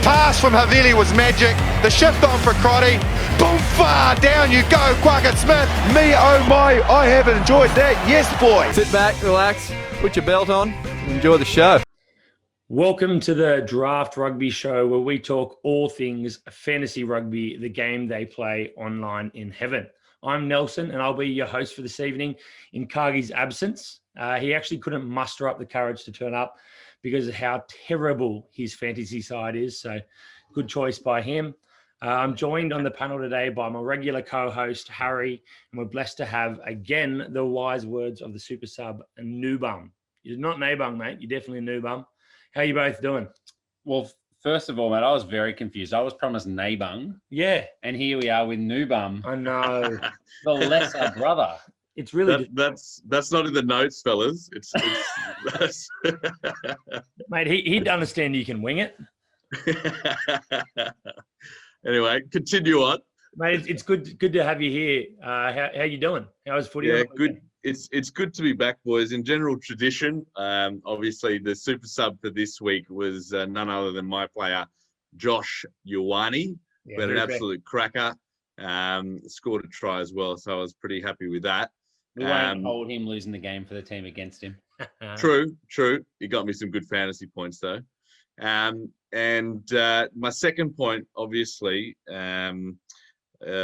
pass from Havili was magic. The shift on for Crotty. Boom, far down you go, Quackett Smith. Me, oh my, I have enjoyed that. Yes, boy. Sit back, relax, put your belt on, enjoy the show. Welcome to the Draft Rugby Show, where we talk all things fantasy rugby, the game they play online in heaven. I'm Nelson, and I'll be your host for this evening in Cargie's absence. He actually couldn't muster up the courage to turn up because of how terrible his fantasy side is, so good choice by him. I'm joined on the panel today by my regular co-host, Harry, and we're blessed to have, again, the wise words of the super sub, Nubum. You're not Nabung, mate. You're definitely Nubum. How you both doing? Well, first of all, mate, I was very confused. I was promised Nabung. Yeah. And here we are with Nubum. I know. The lesser brother. It's really... That's not in the notes, fellas. It's Mate, he'd understand you can wing it. Anyway, continue on. Mate, it's good to have you here. How you doing? How was footy? Yeah, good. It's good to be back, boys. In general tradition, obviously the super sub for this week was none other than my player, Josh Ioane. Yeah, But an absolute cracker. Scored a try as well, so I was pretty happy with that. We won't hold him losing the game for the team against him. True. He got me some good fantasy points though. And my second point, obviously,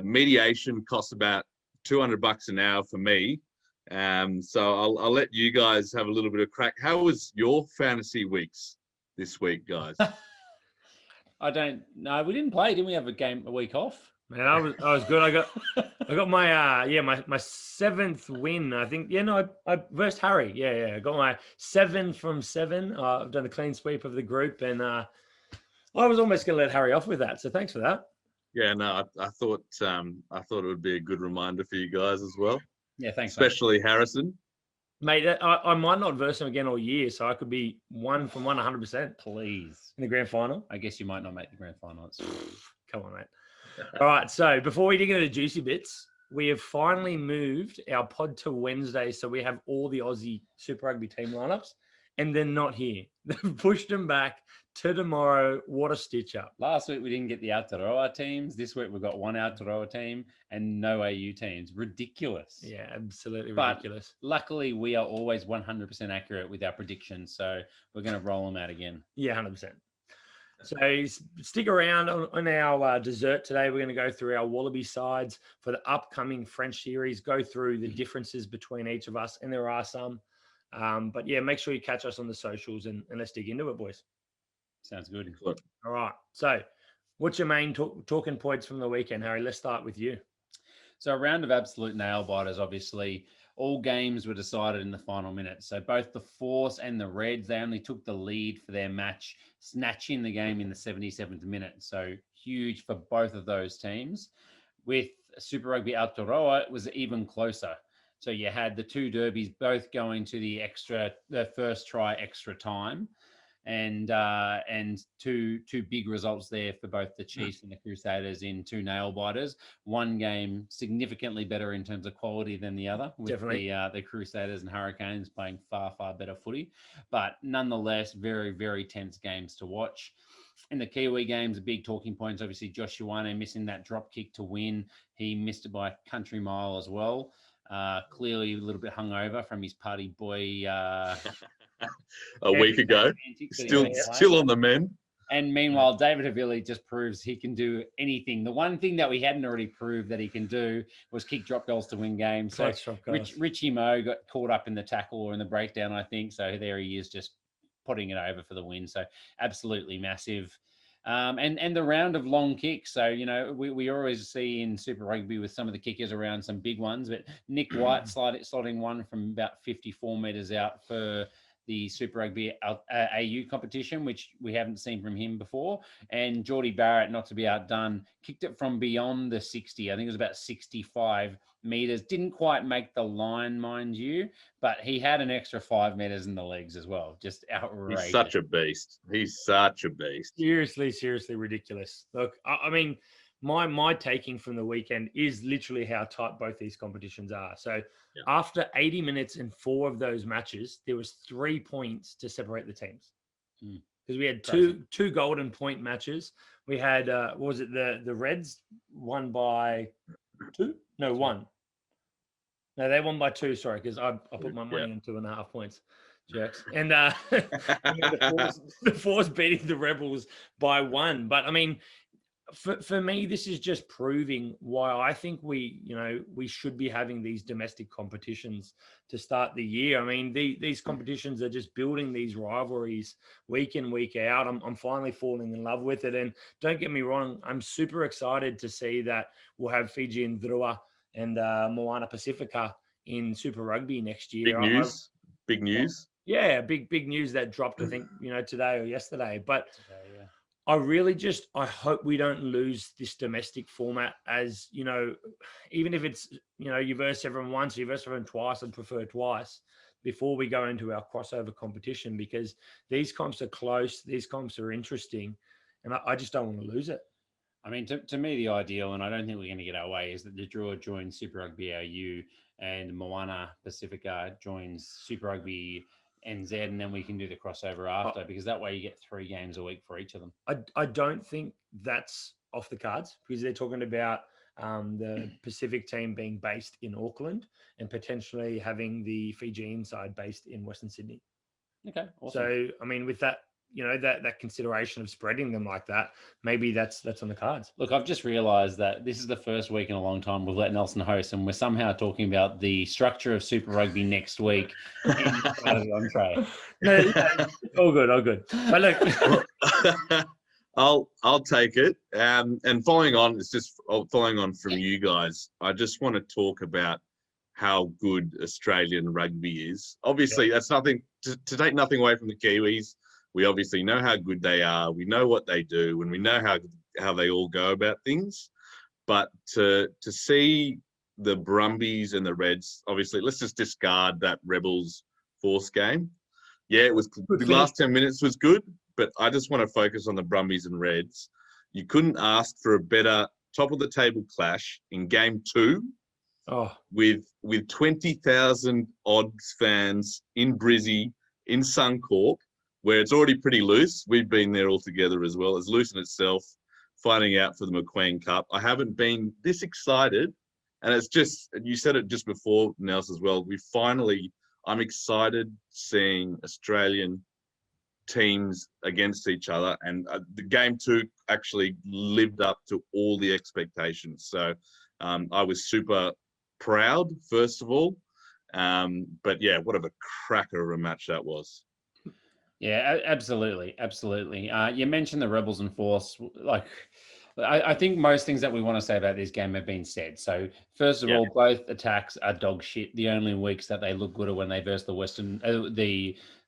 mediation costs about $200 an hour for me. So I'll let you guys have a little bit of crack. How was your fantasy weeks this week, guys? I don't know. We didn't play, didn't we? Have a week off. Man, I was good. I got my my seventh win. I think. Yeah, no, I versed Harry. Yeah. I got my 7 from 7. I've done a clean sweep of the group, and I was almost going to let Harry off with that. So thanks for that. Yeah, no, I thought it would be a good reminder for you guys as well. Yeah, thanks. Especially mate. Harrison. Mate, I might not verse him again all year, so I could be 1 from 1 100%. Please. In the grand final. I guess you might not make the grand final. Come on, mate. All right, so before we dig into the juicy bits, we have finally moved our pod to Wednesday, so we have all the Aussie Super Rugby team lineups, and they're not here. They've pushed them back to tomorrow. What a stitch up. Last week we didn't get the Aotearoa teams. This week we've got one Aotearoa team and no AU teams. Ridiculous. Yeah, absolutely ridiculous. But luckily we are always 100% accurate with our predictions, so we're going to roll them out again. Yeah, 100%. So stick around on our dessert today. We're going to go through our Wallaby sides for the upcoming French series, go through the differences between each of us, and there are some. But yeah, make sure you catch us on the socials and let's dig into it, boys. Sounds good. All right. So what's your main talking points from the weekend, Harry? Let's start with you. So a round of absolute nail biters, obviously. All games were decided in the final minute. So both the Force and the Reds, they only took the lead for their match, snatching the game in the 77th minute. So huge for both of those teams. With Super Rugby Aotearoa, it was even closer. So you had the two derbies both going to the first try extra time. And two big results there for both the Chiefs and the Crusaders in 2 nail biters. One game significantly better in terms of quality than the other, with the Crusaders and Hurricanes playing far better footy. But nonetheless, very, very tense games to watch. In the Kiwi games, big talking points, obviously Josh Ioane missing that drop kick to win. He missed it by a country mile as well. Clearly a little bit hungover from his party boy a week ago. Still on the men. And meanwhile, David Havili just proves he can do anything. The one thing that we hadn't already proved that he can do was kick drop goals to win games. So Richie Moe got caught up in the tackle or in the breakdown, I think. So there he is, just putting it over for the win. So absolutely massive. And the round of long kicks. So, you know, we always see in Super Rugby with some of the kickers around some big ones, but Nick White slotting one from about 54 metres out for the Super Rugby AU competition, which we haven't seen from him before. And Geordie Barrett, not to be outdone, kicked it from beyond the 60. I think it was about 65 metres. Didn't quite make the line, mind you, but he had an extra 5 metres in the legs as well. Just outrageous. He's such a beast. Seriously ridiculous. Look, I mean, my taking from the weekend is literally how tight both these competitions are. So after 80 minutes in 4 of those matches, there was 3 points to separate the teams. because we had two golden point matches. We had what was it, the Reds won by 2? No, 1. No, they won by 2. Sorry, because I put my money on 2.5 points. Jerks. And the Force beating the Rebels by 1. But I mean, for me, this is just proving why I think we should be having these domestic competitions to start the year. I mean, these competitions are just building these rivalries week in, week out. I'm finally falling in love with it. And don't get me wrong, I'm super excited to see that we'll have Fiji and Drua and Moana Pacifica in Super Rugby next year. Big news. Yeah, big news that dropped, I think, today or yesterday. But I hope we don't lose this domestic format as, even if it's, you verse everyone once, you verse everyone twice, I'd prefer twice before we go into our crossover competition, because these comps are close, these comps are interesting, and I just don't want to lose it. I mean, to me, the ideal, and I don't think we're going to get our way, is that the Drua joins Super Rugby AU and Moana Pacifica joins Super Rugby NZ, and then we can do the crossover after, because that way you get 3 games a week for each of them. I don't think that's off the cards, because they're talking about the Pacific team being based in Auckland and potentially having the Fijian side based in Western Sydney. Okay, awesome. So, I mean, with that, that consideration of spreading them like that, maybe that's on the cards. Look, I've just realised that this is the first week in a long time we've let Nelson host, and we're somehow talking about the structure of Super Rugby next week in the entree. No, all good. But look, I'll take it. And following on from you guys, I just want to talk about how good Australian rugby is. Obviously, that's nothing to take nothing away from the Kiwis. We obviously know how good they are. We know what they do, and we know how they all go about things. But to see the Brumbies and the Reds, obviously, let's just discard that Rebels Force game. Yeah, it was the last 10 minutes was good, but I just want to focus on the Brumbies and Reds. You couldn't ask for a better top of the table clash in game 2. With 20,000 odds fans in Brizzy, in Suncorp, where it's already pretty loose. We've been there all together as well. It's loose in itself, fighting out for the McQueen Cup. I haven't been this excited. And it's just, you said it just before, Nels, as well. I'm excited seeing Australian teams against each other. And the game 2 actually lived up to all the expectations. So I was super proud, first of all. But yeah, what a cracker of a match that was. Yeah, absolutely. You mentioned the Rebels and Force. Like, I think most things that we want to say about this game have been said. So, first of all, both attacks are dog shit. The only weeks that they look good are when they verse the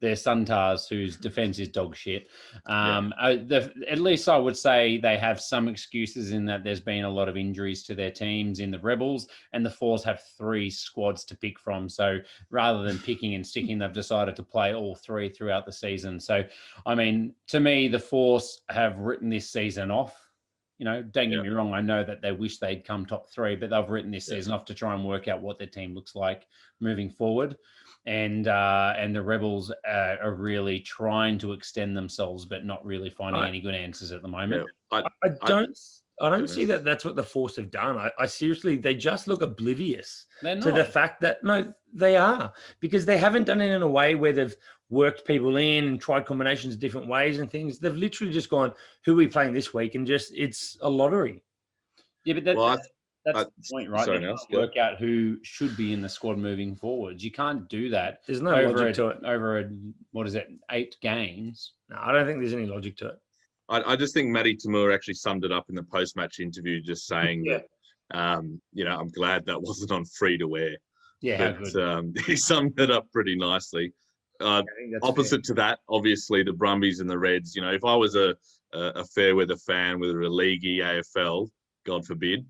Suntars, whose defense is dog shit. At least I would say they have some excuses in that there's been a lot of injuries to their teams in the Rebels, and the Force have 3 squads to pick from. So rather than picking and sticking, they've decided to play all 3 throughout the season. So, I mean, to me, the Force have written this season off. Don't get me wrong. I know that they wish they'd come top 3, but they've written this season off to try and work out what their team looks like moving forward. And the Rebels are really trying to extend themselves, but not really finding any good answers at the moment. I don't see that that's what the Force have done. I seriously, they just look oblivious to the fact that, no, they are, because they haven't done it in a way where they've worked people in and tried combinations different ways and things. They've literally just gone, who are we playing this week? And just, it's a lottery. Yeah, but that's the point, right? Work out who should be in the squad moving forwards. You can't do that. There's no logic to it. Over 8 games. No, I don't think there's any logic to it. I just think Matty Tamur actually summed it up in the post-match interview, just saying that, I'm glad that wasn't on free to wear. Yeah, but, he summed it up pretty nicely. Opposite to that, obviously, the Brumbies and the Reds. If I was a fair weather fan, whether a leaguey, AFL, God forbid,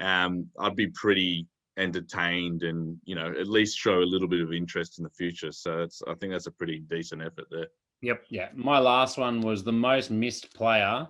I'd be pretty entertained and, at least show a little bit of interest in the future. So I think that's a pretty decent effort there. Yep. Yeah. My last one was the most missed player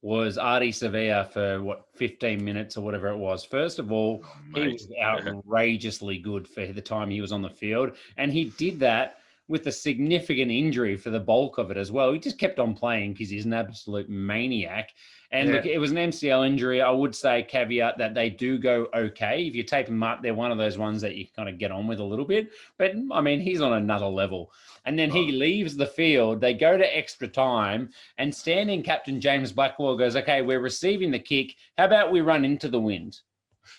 was Artie Sevilla for 15 minutes or whatever it was. First of all, he was outrageously good for the time he was on the field. And he did that with a significant injury for the bulk of it as well. He just kept on playing because he's an absolute maniac. And look, it was an MCL injury. I would say caveat that they do go okay. If you tape them up, they're one of those ones that you kind of get on with a little bit. But I mean, he's on another level. And then he leaves the field. They go to extra time, and standing captain James Blackwell goes, "Okay, we're receiving the kick. How about we run into the wind?"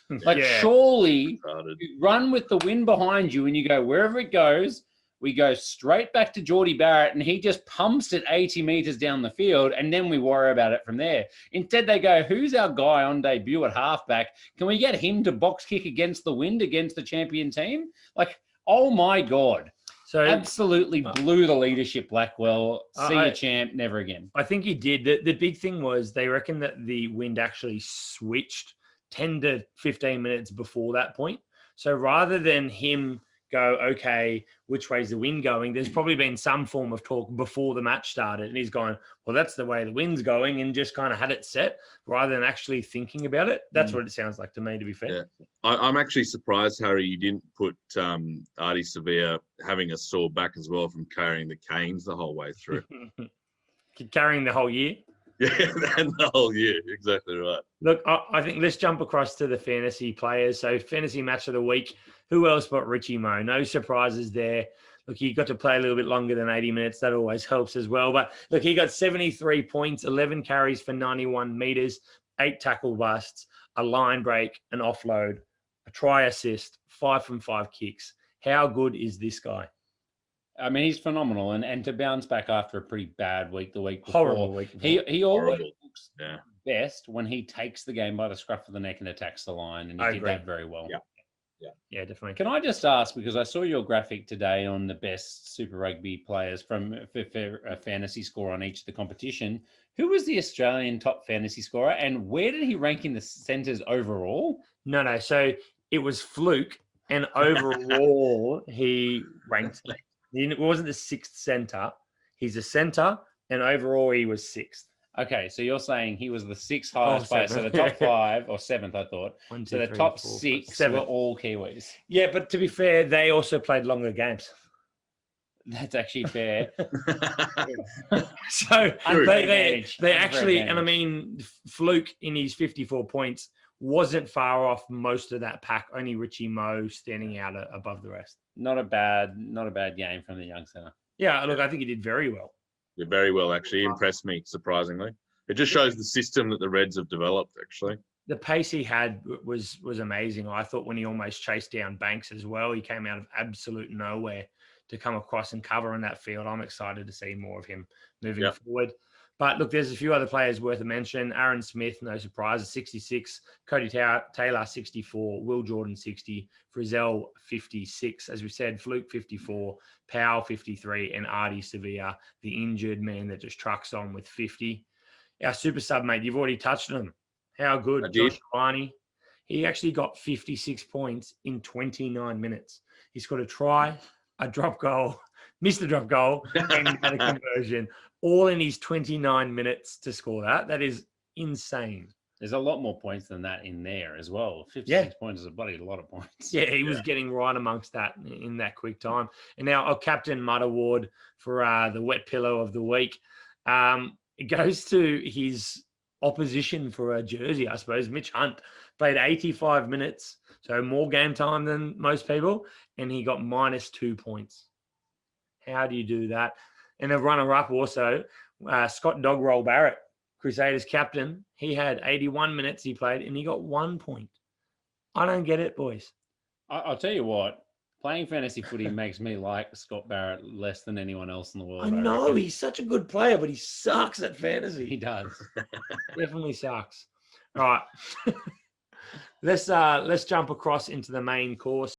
Like, surely you run with the wind behind you, and you go wherever it goes. We go straight back to Geordie Barrett, and he just pumps it 80 meters down the field, and then we worry about it from there. Instead, they go, "Who's our guy on debut at halfback? Can we get him to box kick against the wind against the champion team?" Like, oh my God. So absolutely blew the leadership, Blackwell. See you, champ. Never again. I think he did. The big thing was they reckon that the wind actually switched 10 to 15 minutes before that point. So rather than him go, "Okay, which way's the wind going?" there's probably been some form of talk before the match started. And he's going, "Well, that's the way the wind's going," and just kind of had it set rather than actually thinking about it. That's what it sounds like to me, to be fair. Yeah. I'm actually surprised, Harry, you didn't put Artie Sevilla having a sore back as well from carrying the canes the whole way through. Carrying the whole year. Yeah, and the whole year. Exactly right. Look, I think let's jump across to the fantasy players. So fantasy match of the week. Who else but Richie Moe? No surprises there. Look, he got to play a little bit longer than 80 minutes. That always helps as well. But look, he got 73 points, 11 carries for 91 meters, 8 tackle busts, a line break, an offload, a try assist, 5 from 5 kicks. How good is this guy? I mean, he's phenomenal. And to bounce back after a pretty bad week the week before. Horrible week before. He always looks best when he takes the game by the scruff of the neck and attacks the line. And he did that very well. Yeah, definitely. Can I just ask, because I saw your graphic today on the best Super Rugby players for a fantasy score on each of the competition, who was the Australian top fantasy scorer and where did he rank in the centres overall? No. So it was Fluke, and overall he ranked. He wasn't the 6th centre. He's a centre, and overall he was 6th. Okay, so you're saying he was the 6th highest player. So the top 5 or 7th, I thought. 1, 2, so the 3, top 4, 6 5, were all Kiwis. Yeah, but to be fair, they also played longer games. That's actually fair. So they actually, and I mean, Fluke in his 54 points wasn't far off most of that pack. Only Richie Moe standing out above the rest. Not a bad game from the young centre. Yeah, look, I think he did very well. Yeah, very well, actually. He impressed me, surprisingly. It just shows the system that the Reds have developed, actually. The pace he had was amazing. I thought when he almost chased down Banks as well, he came out of absolute nowhere to come across and cover in that field. I'm excited to see more of him moving forward. But look, there's a few other players worth a mention. Aaron Smith, no surprise, 66. Cody Taylor, 64. Will Jordan, 60. Frizzell, 56. As we said, Fluke, 54. Powell, 53. And Artie Sevilla, the injured man that just trucks on with 50. Our super sub, mate, you've already touched on him. How good? Josh Barney. He actually got 56 points in 29 minutes. He scored a try, a drop goal, missed the drop goal, and had a conversion, all in his 29 minutes to score that. That is insane. There's a lot more points than that in there as well. 56 points is a bloody lot of points. Yeah, he was getting right amongst that in that quick time. And now our Captain Mudd Award for the wet pillow of the week. It goes to his opposition for a jersey, I suppose. Mitch Hunt played 85 minutes, so more game time than most people, and he got -2 points. How do you do that? And the runner-up also, Scott Dogroll Barrett, Crusaders captain. He had 81 minutes he played, and he got 1 point. I don't get it, boys. I'll tell you what. Playing fantasy footy makes me like Scott Barrett less than anyone else in the world. I know, he's such a good player, but he sucks at fantasy. He does. Definitely sucks. All right. Let's jump across into the main course.